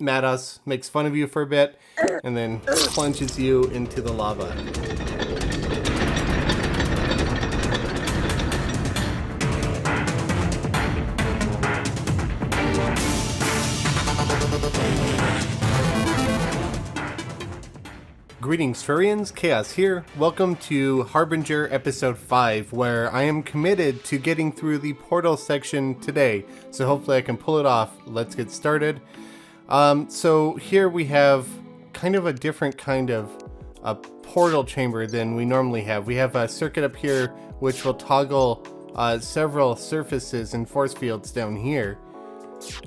Mados makes fun of you for a bit, and then plunges you into the lava. Greetings, Terrarians. Khaios here. Welcome to Harbinger Episode 5, where I am committed to getting through the portal section today. So hopefully I can pull it off. Let's get started. So here we have kind of a different kind of a portal chamber than we normally have. We have a circuit up here which will toggle several surfaces and force fields down here.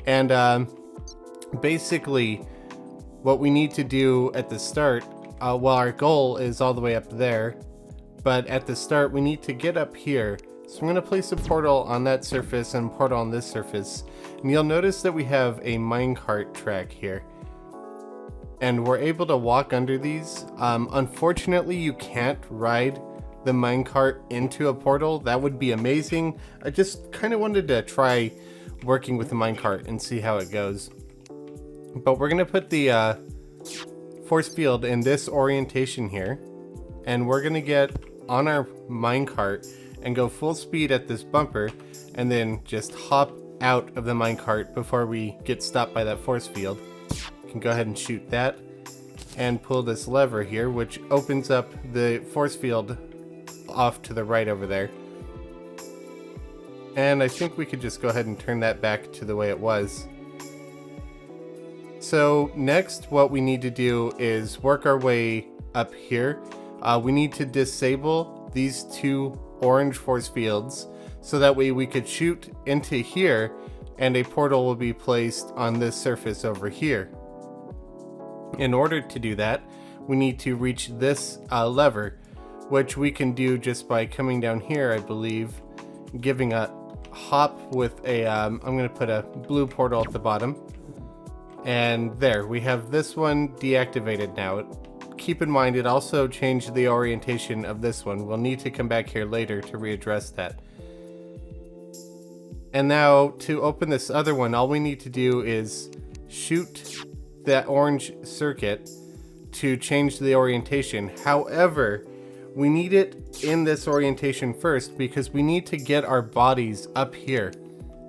And basically what we need to do at the start, well, our goal is all the way up there, but at the start we need to get up here. So I'm going to place a portal on that surface and a portal on this surface. And you'll notice that we have a minecart track here. And we're able to walk under these. Unfortunately, you can't ride the minecart into a portal. That would be amazing. I just kind of wanted to try working with the minecart and see how it goes. But we're going to put the force field in this orientation here. And we're going to get on our minecart and go full speed at this bumper, and then just hop out of the minecart before we get stopped by that force field. You can go ahead and shoot that, and pull this lever here, which opens up the force field off to the right over there. And I think we could just go ahead and turn that back to the way it was. So next, what we need to do is work our way up here. We need to disable these two orange force fields, so that way we could shoot into here and a portal will be placed on this surface over here. In order to do that, we need to reach this lever, which we can do just by coming down here, I believe, giving a hop with a, I'm going to put a blue portal at the bottom. And there, we have this one deactivated now. Keep in mind, it also changed the orientation of this one. We'll need to come back here later to readdress that. And now, to open this other one, all we need to do is shoot that orange circuit to change the orientation. However, we need it in this orientation first because we need to get our bodies up here.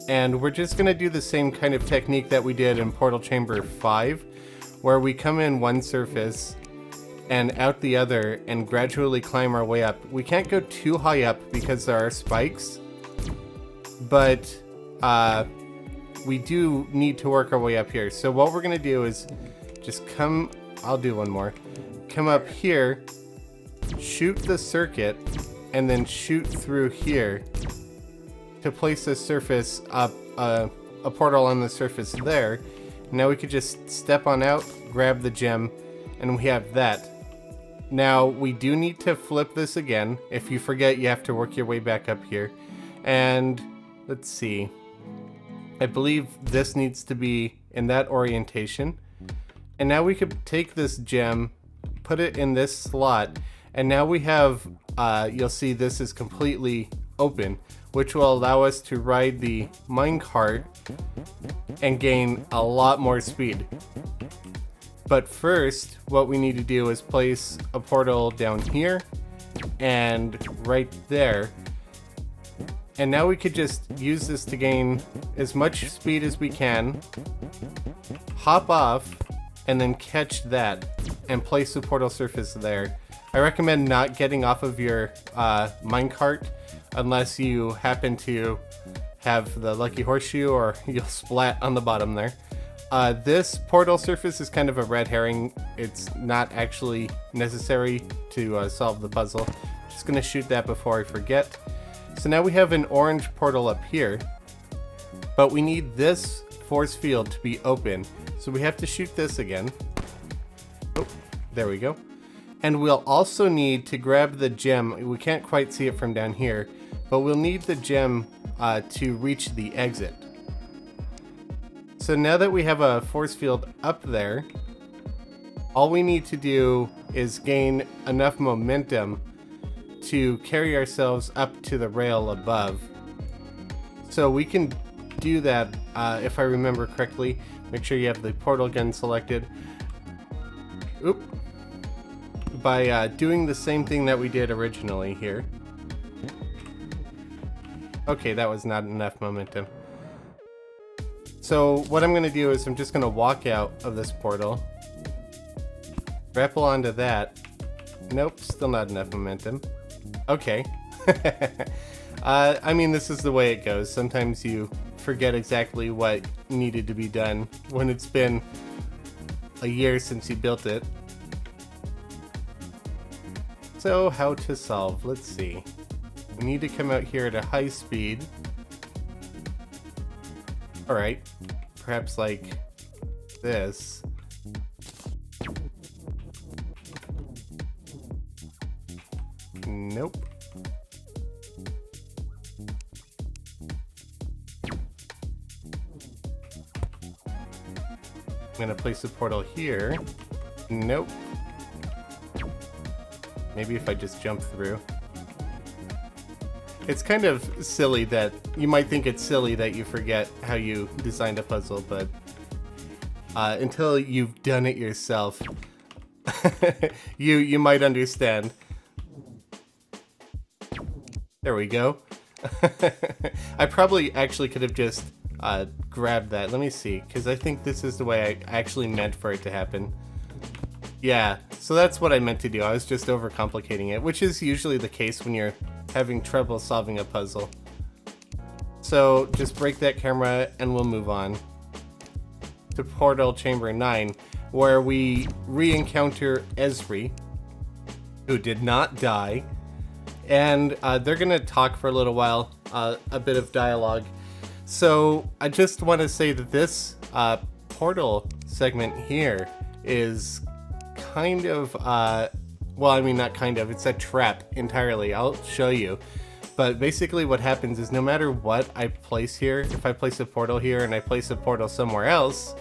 And we're just going to do the same kind of technique that we did in Portal Chamber 5, where we come in one surface and out the other and gradually climb our way up. We can't go too high up because there are spikes, but we do need to work our way up here. So what we're going to do is just come, I'll do one more, come up here, shoot the circuit, and then shoot through here to place a surface up, a portal on the surface there. Now we could just step on out, grab the gem, and we have that. Now, we do need to flip this again. If you forget, you have to work your way back up here. And let's see. I believe this needs to be in that orientation. And now we could take this gem, put it in this slot, and now we have, you'll see this is completely open, which will allow us to ride the minecart and gain a lot more speed. But first, what we need to do is place a portal down here and right there. And now we could just use this to gain as much speed as we can, hop off, and then catch that and place the portal surface there. I recommend not getting off of your minecart unless you happen to have the lucky horseshoe, or you'll splat on the bottom there. This portal surface is kind of a red herring. It's not actually necessary to solve the puzzle. Just gonna shoot that before I forget. So now we have an orange portal up here, but we need this force field to be open. So we have to shoot this again. Oh, there we go. And we'll also need to grab the gem. We can't quite see it from down here, but we'll need the gem to reach the exit. So now that we have a force field up there, all we need to do is gain enough momentum to carry ourselves up to the rail above. So we can do that, if I remember correctly, Make sure you have the portal gun selected. Oop. By doing the same thing that we did originally here. Okay, that was not enough momentum. So what I'm going to do is I'm just going to walk out of this portal. Grapple onto that. Nope, still not enough momentum. Okay. I mean, this is the way it goes. Sometimes you forget exactly what needed to be done when it's been a year since you built it. So, how to solve? Let's see. We need to come out here at a high speed. Alright. Perhaps like this. Nope. I'm gonna place a portal here. Nope. Maybe if I just jump through. It's kind of silly that you might think it's silly that you forget how you designed a puzzle, but until you've done it yourself, you might understand. There we go. I probably actually could have just grabbed that. Let me see, because I think this is the way I actually meant for it to happen. Yeah, so that's what I meant to do. I was just overcomplicating it, which is usually the case when you're having trouble solving a puzzle. So just break that camera and we'll move on to Portal Chamber 9, where we re-encounter Esri, who did not die, and they're gonna talk for a little while, a bit of dialogue. So I just want to say that this portal segment here is kind of, well, I mean, not kind of, it's a trap entirely. I'll show you. But basically what happens is no matter what I place here, if I place a portal here and I place a portal somewhere else,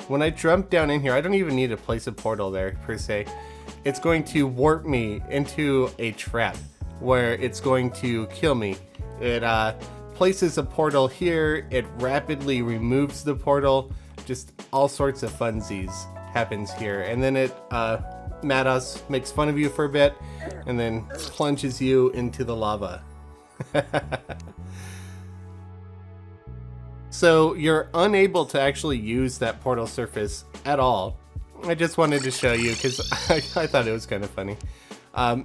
when I jump down in here, I don't even need to place a portal there per se. It's going to warp me into a trap where it's going to kill me. It places a portal here, it rapidly removes the portal, just all sorts of funsies happens here, and then it Mados makes fun of you for a bit and then plunges you into the lava. So you're unable to actually use that portal surface at all. I just wanted to show you because I thought it was kind of funny.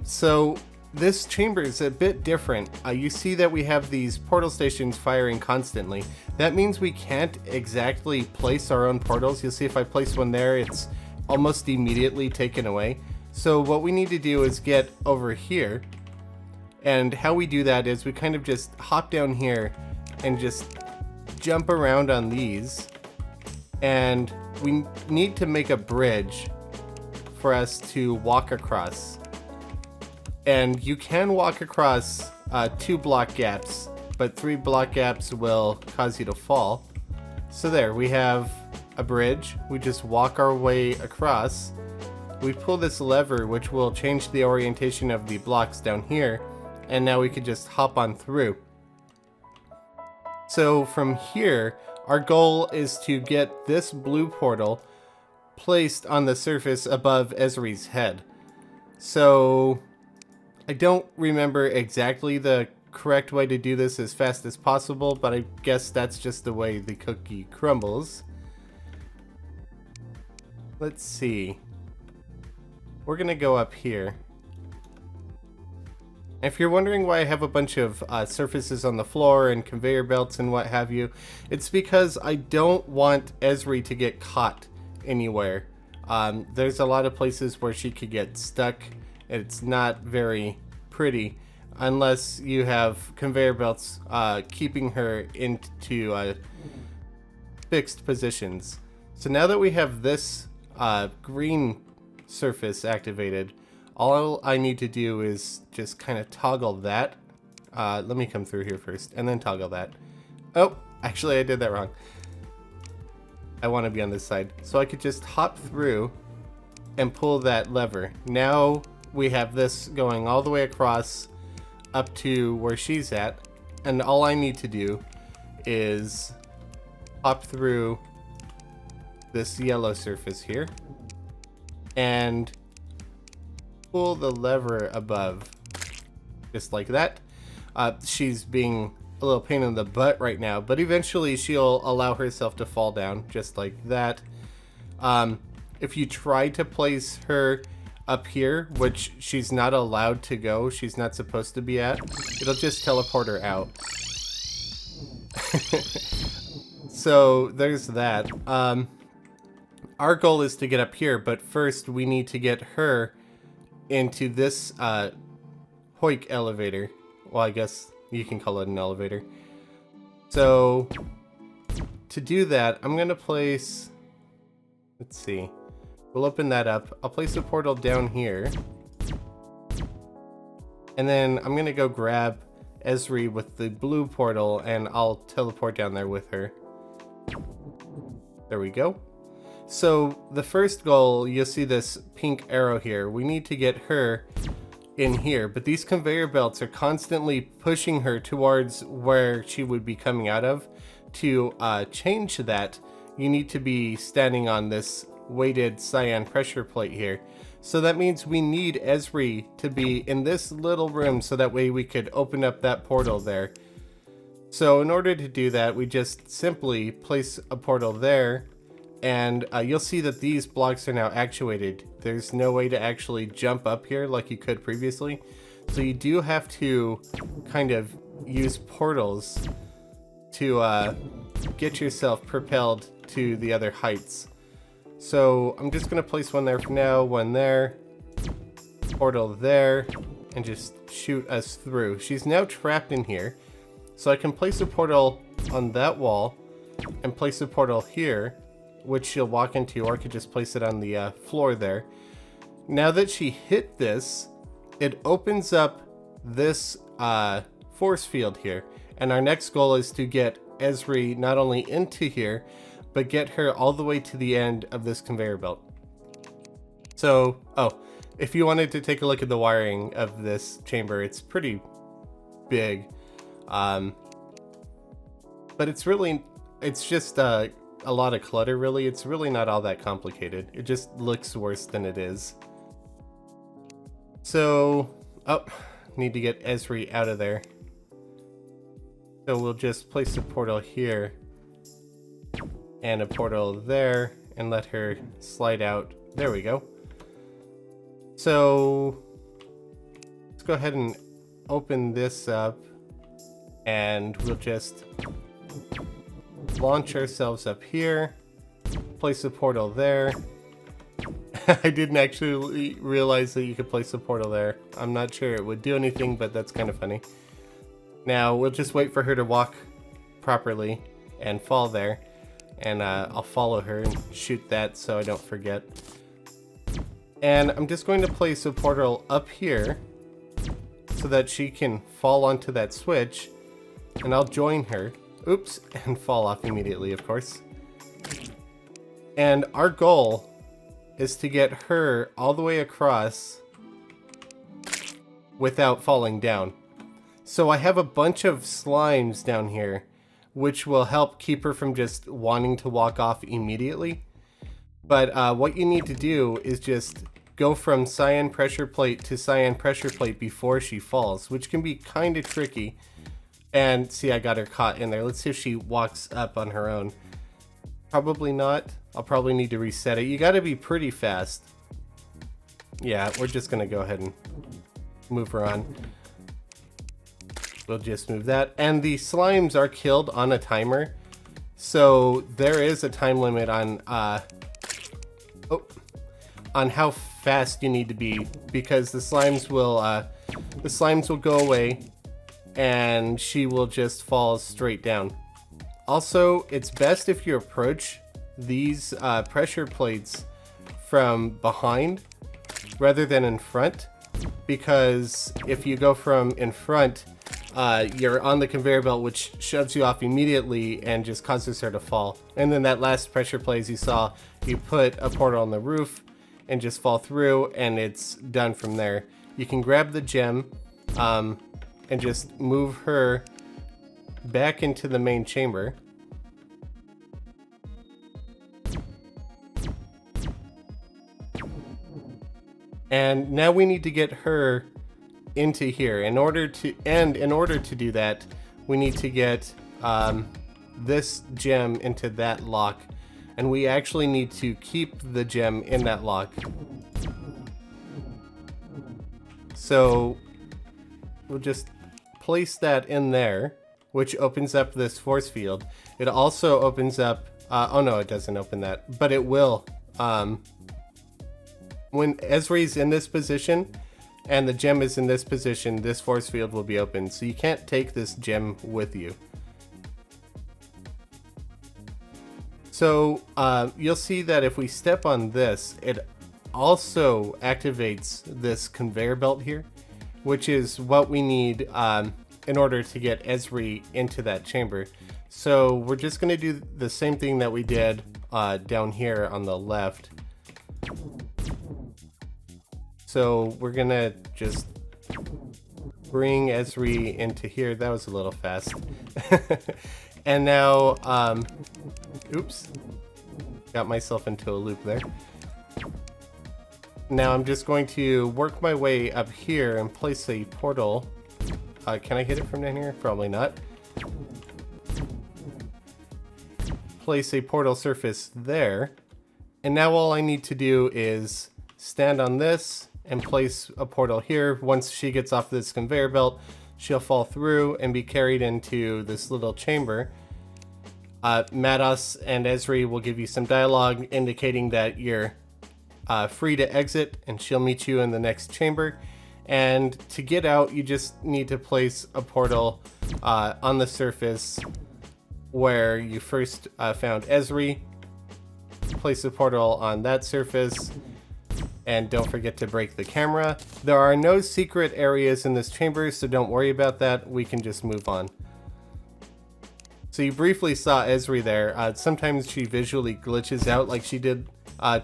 So this chamber is a bit different. You see that we have these portal stations firing constantly. That means we can't exactly place our own portals. You'll see if I place one there, it's almost immediately taken away. So what we need to do is get over here. And how we do that is we kind of just hop down here and just jump around on these. And we need to make a bridge for us to walk across. And you can walk across 2 block gaps, but 3 block gaps will cause you to fall. So there, we have a bridge. We just walk our way across. We pull this lever, which will change the orientation of the blocks down here, and now we could just hop on through. So from here, our goal is to get this blue portal placed on the surface above Esri's head. So I don't remember exactly the correct way to do this as fast as possible, but I guess that's just the way the cookie crumbles. Let's see. We're gonna go up here. If you're wondering why I have a bunch of surfaces on the floor and conveyor belts and what have you, it's because I don't want Esri to get caught anywhere. There's a lot of places where she could get stuck. It's not very pretty unless you have conveyor belts keeping her into fixed positions. So now that we have this green surface activated, all I need to do is just kind of toggle that. Let me come through here first and then toggle that. Oh, actually I did that wrong. I want to be on this side. So I could just hop through and pull that lever. Now we have this going all the way across up to where she's at. And all I need to do is hop through this yellow surface here and pull the lever above, just like that. She's being a little pain in the butt right now, but eventually she'll allow herself to fall down, just like that. If you try to place her up here, which she's not allowed to go, she's not supposed to be at, it'll just teleport her out. So there's that. Our goal is to get up here, but first we need to get her into this Hoik elevator. Well, I guess you can call it an elevator. So to do that, I'm gonna place, let's see, we'll open that up. I'll place a portal down here, and then I'm gonna go grab Esri with the blue portal, and I'll teleport down there with her. There we go. So the first goal, you'll see this pink arrow here. We need to get her in here, but these conveyor belts are constantly pushing her towards where she would be coming out of. To change that, you need to be standing on this weighted cyan pressure plate here. So that means we need Esri to be in this little room so that way we could open up that portal there. So in order to do that, we just simply place a portal there, and you'll see that these blocks are now actuated. There's no way to actually jump up here like you could previously. So you do have to kind of use portals to get yourself propelled to the other heights. So I'm just going to place one there for now, one there, portal there, and just shoot us through. She's now trapped in here. So I can place a portal on that wall and place a portal here, which she'll walk into, or I could just place it on the floor there. Now that she hit this, it opens up this force field here. And our next goal is to get Esri not only into here, but get her all the way to the end of this conveyor belt. So, if you wanted to take a look at the wiring of this chamber, it's pretty big. But it's just a lot of clutter, really. It's really not all that complicated. It just looks worse than it is. So, need to get Esri out of there. So we'll just place a portal here and a portal there and let her slide out. There we go. So let's go ahead and open this up, and we'll just launch ourselves up here, place a portal there. I didn't actually realize that you could place a portal there. I'm not sure it would do anything, but that's kind of funny. Now we'll just wait for her to walk properly and fall there, and I'll follow her and shoot that so I don't forget. And I'm just going to place a portal up here so that she can fall onto that switch, and I'll join her. Oops, and fall off immediately, of course. And our goal is to get her all the way across without falling down. So I have a bunch of slimes down here, which will help keep her from just wanting to walk off immediately. But what you need to do is just go from cyan pressure plate to cyan pressure plate before she falls, which can be kind of tricky. And see, I got her caught in there. Let's see if she walks up on her own. Probably not. I'll probably need to reset it. You got to be pretty fast. Yeah, we're just going to go ahead and move her on. We'll just move that. And the slimes are killed on a timer. So there is a time limit on how fast you need to be, because the slimes will go away and she will just fall straight down. Also, it's best if you approach these pressure plates from behind rather than in front, because if you go from in front, you're on the conveyor belt, which shoves you off immediately and just causes her to fall. And then that last pressure plate, as you saw, you put a portal on the roof and just fall through, and it's done from there. You can grab the gem and just move her back into the main chamber. And now we need to get her into here. In order to do that, we need to get this gem into that lock. And we actually need to keep the gem in that lock. So we'll just place that in there, which opens up this force field. It also opens up, oh no, it doesn't open that, but it will. When Ezri's in this position and the gem is in this position, this force field will be open. So you can't take this gem with you. So you'll see that if we step on this, it also activates this conveyor belt here, which is what we need in order to get Ezri into that chamber. So we're just going to do the same thing that we did down here on the left. So we're going to just bring Ezri into here. That was a little fast. And now, oops, got myself into a loop there. Now I'm just going to work my way up here and place a portal. Can I hit it from down here? Probably not. Place a portal surface there. And now all I need to do is stand on this and place a portal here. Once she gets off this conveyor belt, she'll fall through and be carried into this little chamber. Mados and Ezri will give you some dialogue indicating that you're free to exit, and she'll meet you in the next chamber. And to get out, you just need to place a portal on the surface where you first found Ezri. Place a portal on that surface, and don't forget to break the camera. There are no secret areas in this chamber, so don't worry about that. We can just move on. So you briefly saw Ezri there. Sometimes she visually glitches out like she did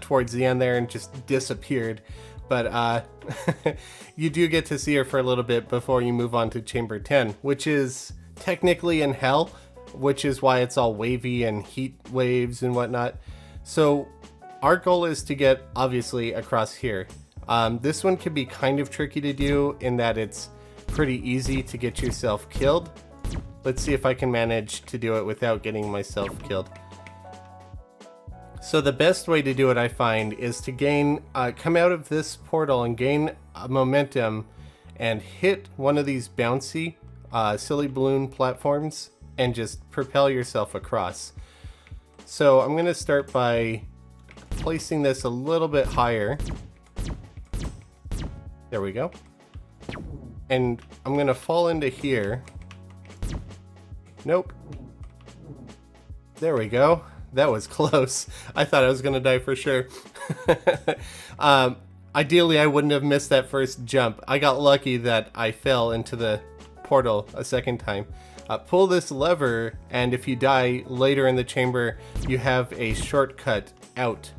towards the end there and just disappeared. But you do get to see her for a little bit before you move on to Chamber 10, which is technically in hell, which is why it's all wavy and heat waves and whatnot. So our goal is to get, obviously, across here. This one can be kind of tricky to do in that it's pretty easy to get yourself killed. Let's see if I can manage to do it without getting myself killed. So the best way to do it, I find, is to gain, come out of this portal and gain momentum and hit one of these bouncy, silly balloon platforms and just propel yourself across. So I'm going to start by placing this a little bit higher. There we go. And I'm going to fall into here. Nope. There we go. That was close. I thought I was going to die for sure. Ideally, I wouldn't have missed that first jump. I got lucky that I fell into the portal a second time. Pull this lever, and if you die later in the chamber, you have a shortcut out.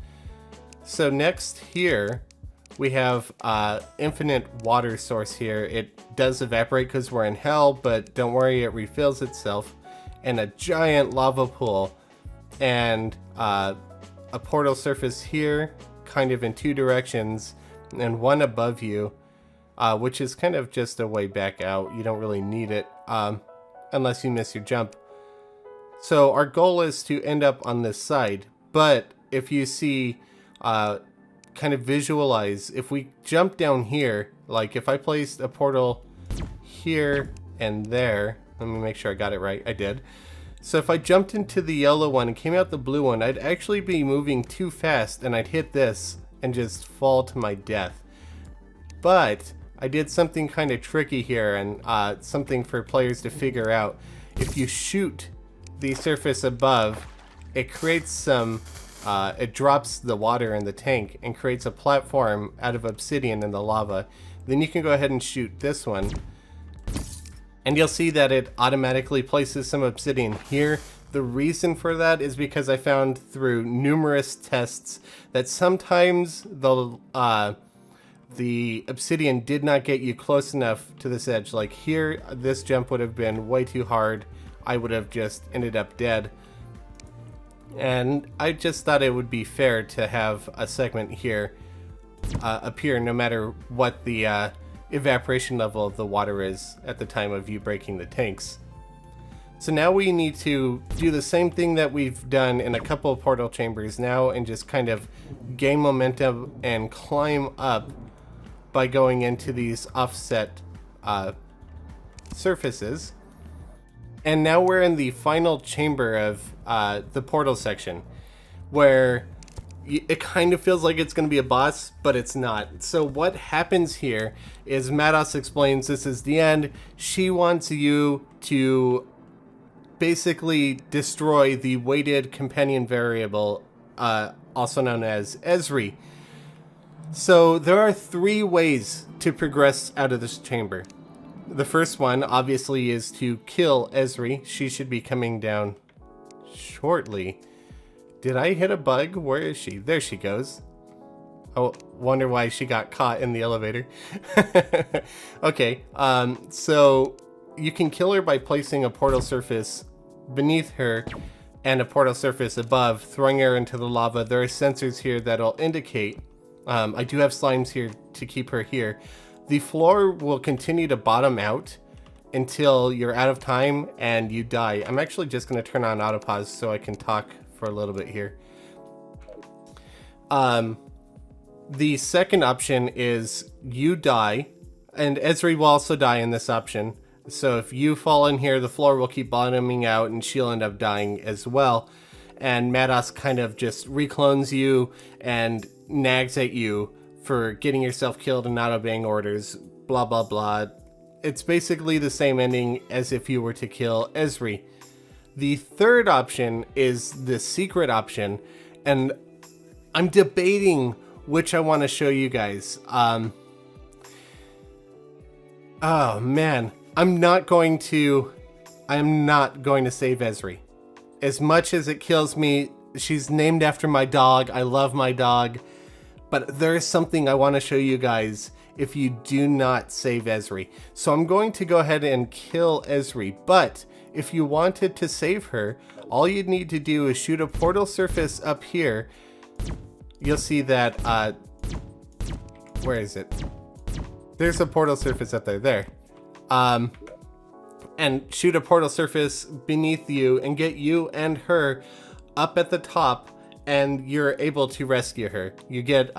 So next here, we have infinite water source here. It does evaporate because we're in hell, but don't worry, it refills itself. And a giant lava pool. And a portal surface here, kind of in two directions, and one above you, which is kind of just a way back out. You don't really need it, unless you miss your jump. So our goal is to end up on this side, but if you see, kind of visualize, if we jump down here, like if I placed a portal here and there, let me make sure I got it right, I did. So if I jumped into the yellow one and came out the blue one, I'd actually be moving too fast and I'd hit this and just fall to my death. But I did something kind of tricky here, and something for players to figure out. If you shoot the surface above, it creates some, it drops the water in the tank and creates a platform out of obsidian in the lava. Then you can go ahead and shoot this one. And you'll see that it automatically places some obsidian here. The reason for that is because I found through numerous tests that sometimes the obsidian did not get you close enough to this edge. Like here, this jump would have been way too hard. I would have just ended up dead. And I just thought it would be fair to have a segment here appear no matter what the evaporation level of the water is at the time of you breaking the tanks. So now we need to do the same thing that we've done in a couple of portal chambers now and just kind of gain momentum and climb up by going into these offset surfaces. And now we're in the final chamber of the portal section, where it kind of feels like it's going to be a boss, but it's not. So what happens here is Mados explains this is the end. She wants you to basically destroy the weighted companion variable, also known as Ezri. So there are 3 ways to progress out of this chamber. The first one, obviously, is to kill Ezri. She should be coming down shortly. Did I hit a bug? Where is she? There she goes. Oh, wonder why she got caught in the elevator. Okay, so you can kill her by placing a portal surface beneath her and a portal surface above, throwing her into the lava. There are sensors here that'll indicate. I do have slimes here to keep her here. The floor will continue to bottom out until you're out of time and you die. I'm actually just going to turn on autopause so I can talk for a little bit here. The second option is you die, and Ezri will also die in this option. So if you fall in here, the floor will keep bottoming out and she'll end up dying as well. And Mados kind of just reclones you and nags at you for getting yourself killed and not obeying orders, blah, blah, blah. It's basically the same ending as if you were to kill Ezri. The third option is the secret option, and I'm debating which I want to show you guys. Oh man, I'm not going to save Ezri. As much as it kills me, she's named after my dog. I love my dog. But there is something I want to show you guys if you do not save Ezri. So I'm going to go ahead and kill Ezri. But if you wanted to save her, all you'd need to do is shoot a portal surface up here. You'll see that, where is it? There's a portal surface up there. And shoot a portal surface beneath you and get you and her up at the top, and you're able to rescue her. You get,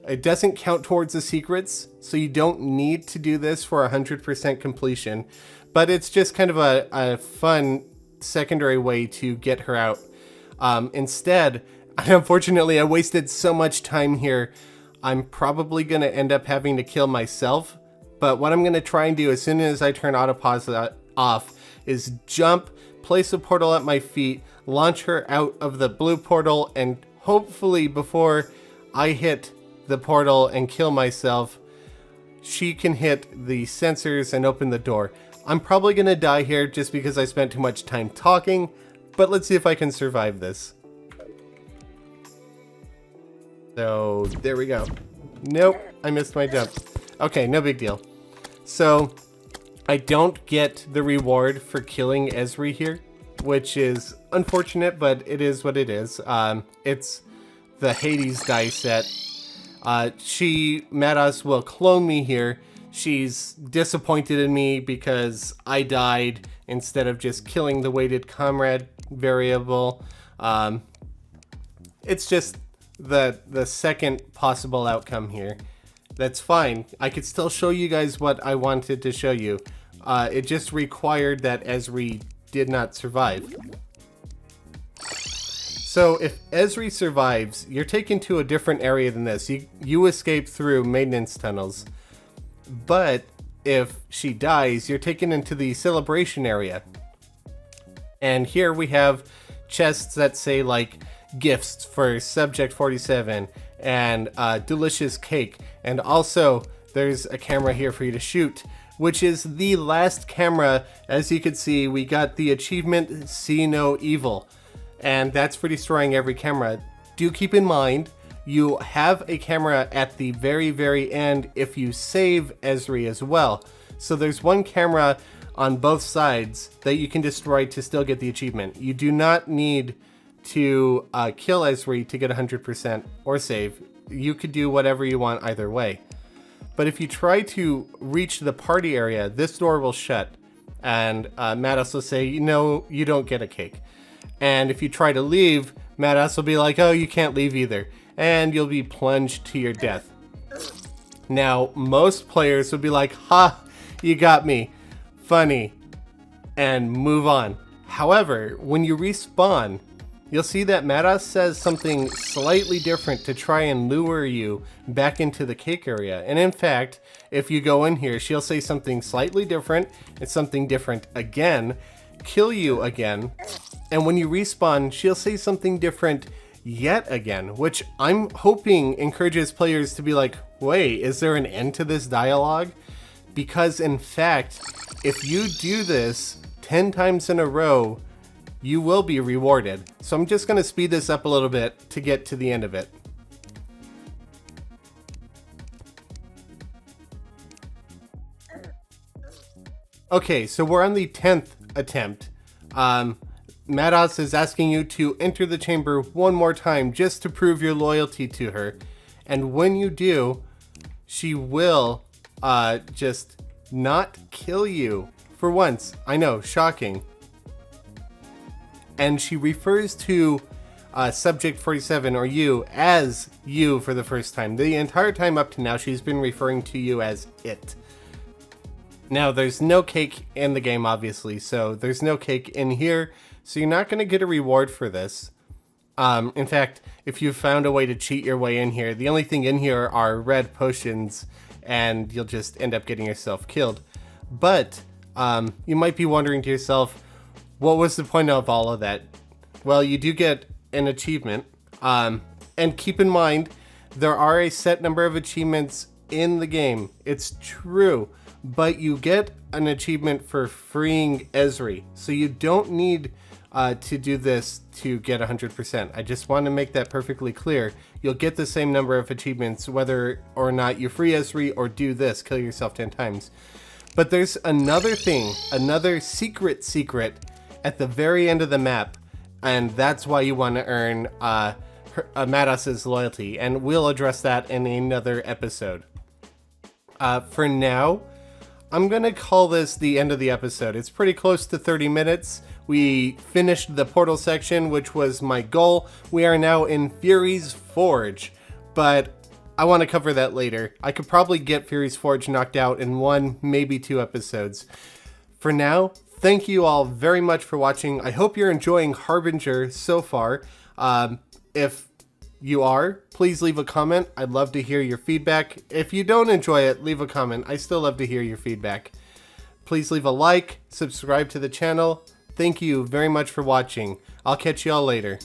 it doesn't count towards the secrets, so you don't need to do this for 100% completion, but it's just kind of a fun secondary way to get her out. Instead, unfortunately, I wasted so much time here. I'm probably going to end up having to kill myself, but what I'm going to try and do as soon as I turn autopause off is jump, place a portal at my feet, launch her out of the blue portal, and hopefully before I hit the portal and kill myself, she can hit the sensors and open the door. I'm probably going to die here just because I spent too much time talking, but let's see if I can survive this. So there we go. Nope, I missed my jump. Okay, no big deal. So I don't get the reward for killing Ezri here, which is unfortunate, but it is what it is. It's the Hades die set. Mados will clone me here. She's disappointed in me because I died instead of just killing the weighted comrade variable. It's just the second possible outcome here. That's fine. I could still show you guys what I wanted to show you. It just required that Ezri did not survive. So if Ezri survives, you're taken to a different area than this. You escape through maintenance tunnels. But if she dies, you're taken into the celebration area. And here we have chests that say like gifts for Subject 47 and delicious cake. And also there's a camera here for you to shoot, which is the last camera. As you can see, we got the achievement See No Evil, and that's for destroying every camera. Do keep in mind, you have a camera at the very, very end if you save Ezri as well. So there's one camera on both sides that you can destroy to still get the achievement. You do not need to kill Ezri to get 100% or save. you could do whatever you want either way. But if you try to reach the party area, this door will shut. And Matos will say, no, you don't get a cake. And if you try to leave, Matos will be like, oh, you can't leave either. And you'll be plunged to your death. Now, most players would be like, ha, you got me. Funny. And move on. However, when you respawn, you'll see that Matos says something slightly different to try and lure you back into the cake area. And in fact, if you go in here, she'll say something slightly different and something different again, kill you again. And when you respawn, she'll say something different yet again, which I'm hoping encourages players to be like, wait, is there an end to this dialogue? Because in fact, if you do this 10 times in a row, you will be rewarded. So I'm just going to speed this up a little bit to get to the end of it. Okay, so we're on the 10th attempt. Matos is asking you to enter the chamber one more time just to prove your loyalty to her. And when you do, she will just not kill you for once. I know, shocking. And she refers to Subject 47, or you, as you for the first time. The entire time up to now, she's been referring to you as it. Now, there's no cake in the game, obviously, so there's no cake in here, so you're not going to get a reward for this. In fact, if you found a way to cheat your way in here, the only thing in here are red potions, and you'll just end up getting yourself killed. But you might be wondering to yourself, what was the point of all of that? Well, you do get an achievement, and keep in mind, there are a set number of achievements in the game. It's true. But you get an achievement for freeing Ezri, so you don't need to do this to get 100%. I just want to make that perfectly clear. You'll get the same number of achievements whether or not you free Ezri or do this, kill yourself 10 times. But there's another thing, another secret at the very end of the map, and that's why you want to earn Matos' loyalty, and we'll address that in another episode. For now, I'm going to call this the end of the episode. It's pretty close to 30 minutes. We finished the portal section, which was my goal. We are now in Fury's Forge, but I want to cover that later. I could probably get Fury's Forge knocked out in 1, maybe 2 episodes. For now, thank you all very much for watching. I hope you're enjoying Harbinger so far. If you are, please leave a comment. I'd love to hear your feedback. If you don't enjoy it, leave a comment. I still love to hear your feedback. Please leave a like, subscribe to the channel. Thank you very much for watching. I'll catch y'all later.